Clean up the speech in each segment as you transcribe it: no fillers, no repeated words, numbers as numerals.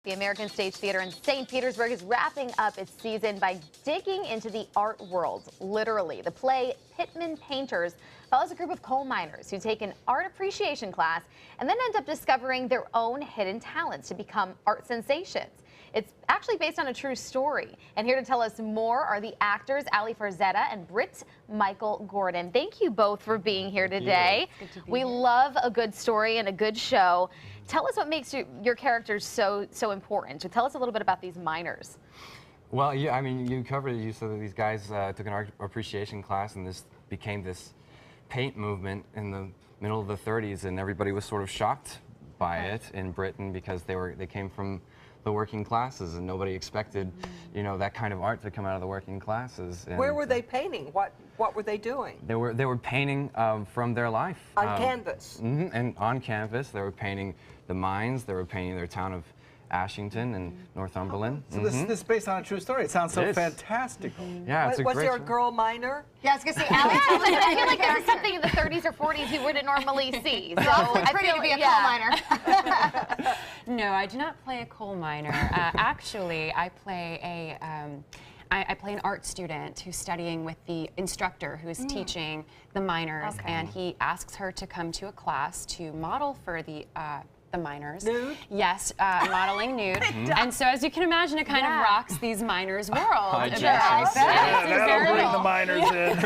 The American Stage Theater in St. Petersburg is wrapping up its season by digging into the art world, literally. The play Pitmen Painters follows a group of coal miners who take an art appreciation class and then end up discovering their own hidden talents to become art sensations. It's actually based on a true story. And here to tell us more are the actors Ali Farzetta and Britt Michael Gordon. Thank you both for being here today. We love a good story and a good show. Tell us what makes your characters so important. So tell us a little bit about these miners. Well, yeah, I mean, you covered it. You said that these guys took an art appreciation class, and this became this paint movement in the middle of the 30s, and everybody was sort of shocked by it in Britain because they came from the working classes, and nobody expected, you know, that kind of art to come out of the working classes. And where were they painting? What were they doing? They were painting from their life on canvas. And on canvas, they were painting the mines. They were painting their town of Ashington and Northumberland. So this is based on a true story. It sounds so fantastical. Yeah, it's a Was great there a girl miner? Yeah, I was going to say, Alex, I feel like this is something in the 30s or 40s you wouldn't normally see. So I pretty to be a coal miner. No, I do not play a coal miner. Actually, I play I play an art student who's studying with the instructor who is teaching the miners, and he asks her to come to a class to model for the miners. Nude? Yes, modeling nude. And so, as you can imagine, it kind of rocks these miners' world. That'll bring the miners in.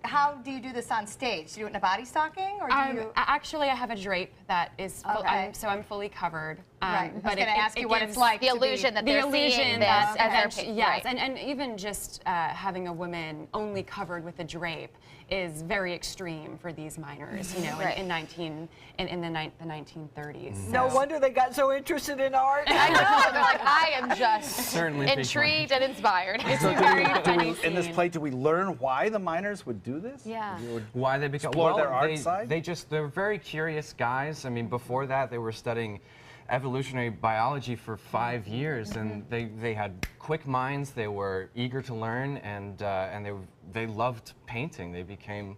How do you do this on stage? Do you do it in a body stocking, or do you? Actually, I have a drape that is, so I'm fully covered. Right. But I was going to ask you what it's like. The illusion that they're seeing that, as they're yes, and even just having a woman only covered with a drape is very extreme for these miners, you know, in the 1930s. No wonder they got so interested in art. I know. They're like, I am just Certainly intrigued and inspired. It's a very funny In this scene. play, do we learn why the miners would do this? Yeah. Why they become Explore their art side? They're very curious guys. I mean, before that, they were studying evolutionary biology for 5 years, and they had quick minds. They were eager to learn, and they loved painting. They became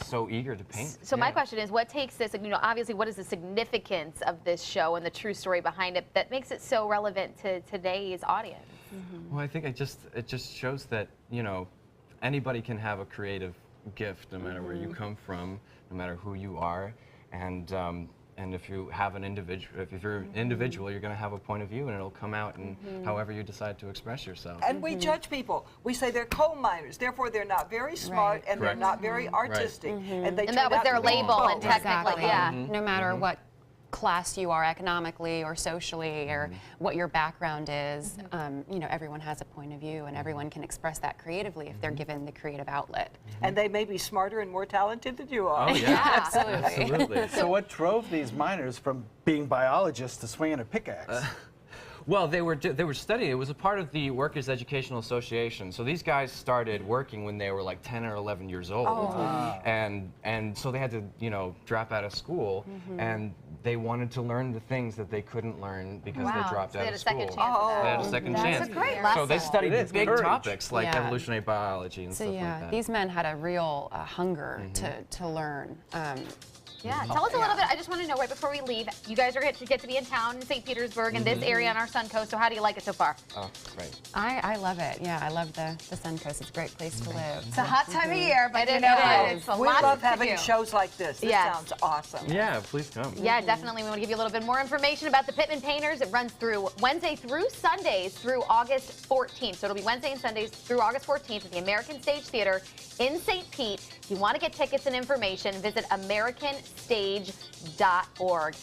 so eager to paint. So my question is, what takes this, you know, obviously what is the significance of this show and the true story behind it that makes it so relevant to today's audience? Well, I think it just shows that, you know, anybody can have a creative gift no matter where you come from, no matter who you are, and if you have an individual, if you're an individual, you're going to have a point of view, and it'll come out in however you decide to express yourself. And we judge people. We say they're coal miners, therefore they're not very smart and they're not very artistic. And that was their label, and technically, No matter what class you are economically or socially or what your background is, you know, everyone has a point of view, and everyone can express that creatively if they're given the creative outlet. And they may be smarter and more talented than you are. Oh yeah, Absolutely. So what drove these miners from being biologists to swinging a pickaxe? Well, they were studying. It was a part of the Workers' Educational Association. So these guys started working when they were like 10 or 11 years old, and so they had to, you know, drop out of school, and they wanted to learn the things that they couldn't learn because they dropped out of school. They had a second chance. They had a second chance. That's a great lesson. So they studied big courage. topics like evolutionary biology and stuff like that. These men had a real hunger to learn. Yeah, tell us a little bit. I just want to know right before we leave, you guys are get to be in town in St. Petersburg in this area on our Suncoast. So how do you like it so far? Oh, great. I love it. Yeah, I love the Suncoast. It's a great place to live. It's a hot time of year, but you It know, is. it's a We lot love to having do. shows like this. This sounds awesome. Yeah, please come. Yeah, definitely. We want to give you a little bit more information about the Pitmen Painters. It runs through Wednesday through Sundays through August 14th. So it'll be Wednesday and Sundays through August 14th at the American Stage Theater in St. Pete. If you want to get tickets and information, visit americanstage.org.